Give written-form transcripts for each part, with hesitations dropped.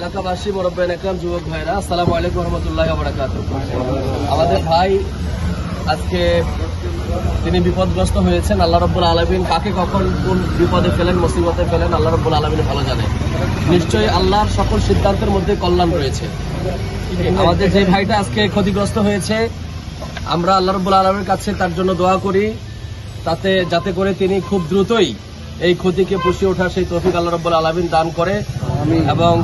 এলাকাবাসী, মুরব্বিয়ান একরাম, যুবক ভাইরা, আসসালামু আলাইকুম ওয়া রাহমাতুল্লাহি ওয়া বারাকাতুহু। আমাদের ভাই আজকে তিনি বিপদগ্রস্ত হয়েছেন। আল্লাহ রাব্বুল আলামিন কাকে কখন কোন বিপদে ফেলেন, মুসিবতে ফেলেন, আল্লাহ রাব্বুল আলামিন ভালো জানেন। নিশ্চয়ই আল্লাহর সকল সিদ্ধান্তের মধ্যে কল্যাণ রয়েছে। আমাদের যে ভাইটা আজকে ক্ষতিগ্রস্ত হয়েছে, আমরা আল্লাহ রাব্বুল আলামিনের কাছে তার জন্য দোয়া করি, যাতে করে তিনি খুব দ্রুতই এই ক্ষতিকে পুষিয়ে ওঠার সেই তৌফিক আল্লাহ রাব্বুল আলামিন দান করে, এবং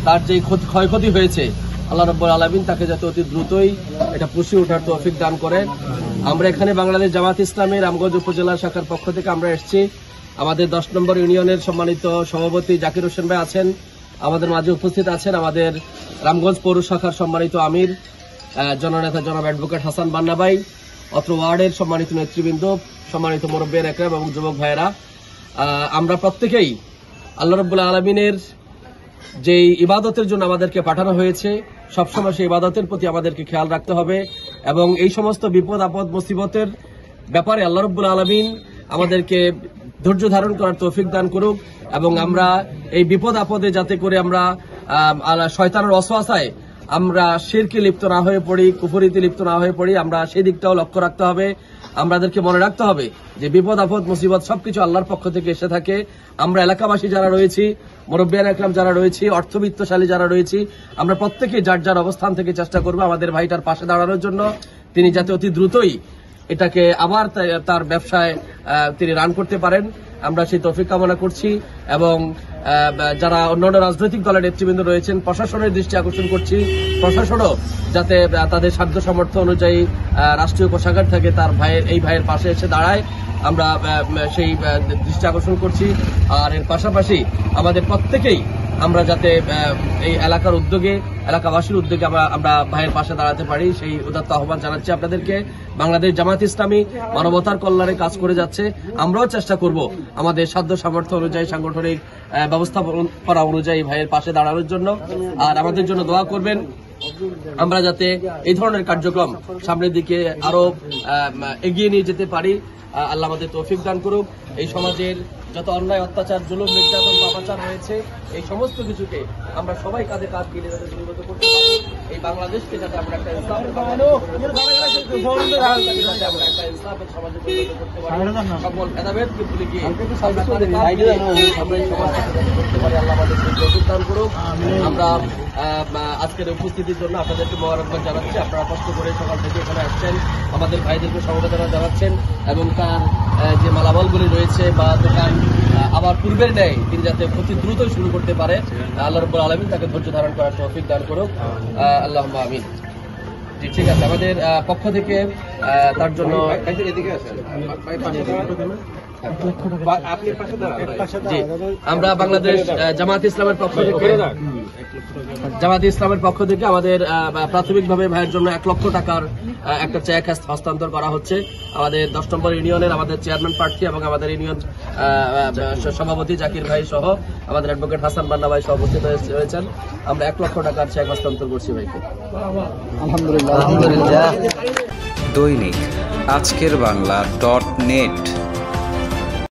তার যে ক্ষয়ক্ষতি হয়েছে আল্লাহ রাব্বুল আলামিন তাকে যাতে অতি দ্রুতই এটা পুষিয়ে ওঠার তৌফিক দান করেন। আমরা এখানে বাংলাদেশ জামাত ইসলামী রামগঞ্জ উপজেলা শাখার পক্ষ থেকে আমরা এসেছি। আমাদের 10 নম্বর ইউনিয়নের সম্মানিত সভাপতি জাকির হোসেন ভাই আছেন, আমাদের মাঝে উপস্থিত আছেন আমাদের রামগঞ্জ পৌর শাখার সম্মানিত আমির জননেতা জনাব অ্যাডভোকেট হাসান বান্না ভাই, অত্র ওয়ার্ডের সম্মানিত নেতৃবৃন্দ, সম্মানিত মুরব্বিয়ান একরাম এবং যুবক ভাইয়েরা। আমরা প্রত্যেকেই আল্লাহ রাব্বুল আলামিনের যেই ইবাদতের জন্য আমাদেরকে পাঠানো হয়েছে, সবসময় সেই ইবাদতের প্রতি আমাদেরকে খেয়াল রাখতে হবে, এবং এই সমস্ত বিপদ আপদ মুসিবতের ব্যাপারে আল্লাহ রাব্বুল আলামিন আমাদেরকে ধৈর্য ধারণ করার তৌফিক দান করুক, এবং আমরা এই বিপদ আপদে যাতে করে আমরা শয়তানের ওয়াসওয়াসায় আমরা শিরকে লিপ্ত না হয়ে পড়ি, কুফরিতে লিপ্ত না হয়ে পড়ি, আমরা সেই দিকটাও লক্ষ্য রাখতে হবে। আমাদেরকে মনে রাখতে হবে যে বিপদ আপদ মুসিবত সবকিছু আল্লাহর পক্ষ থেকে এসে থাকে। আমরা এলাকাবাসী যারা রয়েছি, মুরব্বিয়ান একরাম যারা রয়েছি, অর্থবিত্তশালী যারা রয়েছি, আমরা প্রত্যেকেই যার যার অবস্থান থেকে চেষ্টা করবো আমাদের ভাইটার পাশে দাঁড়ানোর জন্য, তিনি যাতে অতি দ্রুতই এটাকে আবার তার ব্যবসায় তিনি রান করতে পারেন, আমরা সেই তৌফিক কামনা করছি। এবং যারা অন্যান্য রাজনৈতিক দলের নেতৃবৃন্দ রয়েছেন, প্রশাসনের দৃষ্টি আকর্ষণ করছি, প্রশাসনও যাতে তাদের সাধ্য সামর্থ্য অনুযায়ী রাষ্ট্রীয় কোষাগার থেকে তার এই ভাইয়ের পাশে এসে দাঁড়ায়, আমরা সেই দৃষ্টি আকর্ষণ করছি। আর এর পাশাপাশি আমাদের প্রত্যেকেই আমরা যাতে এই এলাকার উদ্যোগে, এলাকাবাসীর উদ্যোগে আমরা ভাইয়ের পাশে দাঁড়াতে পারি, সেই উদাত্ত আহ্বান জানাচ্ছি আপনাদেরকে। বাংলাদেশ জামাত ইসলামী মানবতার কল্যাণে কাজ করে যাচ্ছে, আমরাও চেষ্টা করব আমাদের সাধ্য সামর্থ্য অনুযায়ী, সাংগঠনিক ব্যবস্থাপনা অনুযায়ী ভাইয়ের পাশে দাঁড়ানোর জন্য। আর আমাদের জন্য দোয়া করবেন, আমরা যাতে এই ধরনের কার্যক্রম সামনের দিকে আরো এগিয়ে নিয়ে যেতে পারি। আল্লাহ আমাদের তৌফিক দান করুক। এই সমাজের যত অন্যায়, অত্যাচার, জুলুম, নির্যাতন, পাপাচার রয়েছে, এই সমস্ত কিছুকে আমরা সবাই কাঁধে কাঁধ মিলিয়ে যাতে দূরীভূত করতে পারি। এই বাংলাদেশকে যাতে আমরা একটা ইসলামের সমাজে করতে পারি, সকল ভেদাভেদকে ভুলে গিয়ে আমরা এই সমাজকে করতে পারি। আল্লাহ আমাদের তৌফিক দান করুক। আমরা আজকের উপস্থিতির জন্য আপনাদেরকে মোবারকবাদ জানাচ্ছি। আপনারা কষ্ট করে সকাল থেকে এখানে আসছেন, আমাদের ভাইদেরকে সমবেদনা জানাচ্ছেন, এবং তার যে মালামালগুলি রয়েছে বা দোকান আবার পূর্বের ন্যায় তিনি যাতে অতি দ্রুতই শুরু করতে পারে, আল্লাহ রাব্বুল আলামিন তাকে ধৈর্য ধারণ করার তৌফিক দান করুক। আল্লাহুম্মা আমিন। জি, ঠিক আছে। আমাদের পক্ষ থেকে তার জন্য আমরা বাংলাদেশ জামাত ইসলামের পক্ষ থেকে আমাদের প্রাথমিকভাবে ভাইয়ের জন্য 1 লক্ষ টাকার একটা চেক হস্তান্তর করা হচ্ছে। আমাদের 10 নম্বর ইউনিয়নের আমাদের চেয়ারম্যান প্রার্থী এবং আমাদের ইউনিয়ন সভাপতি জাকির ভাই সহ আমাদের অ্যাডভোকেট হাসান বান্না ভাই সহ উপস্থিত হয়েছেন। আমরা 1 লক্ষ টাকার চেক হস্তান্তর করছি ভাইকে। আলহামদুলিল্লাহ। দৈনিক আজকের বাংলা .net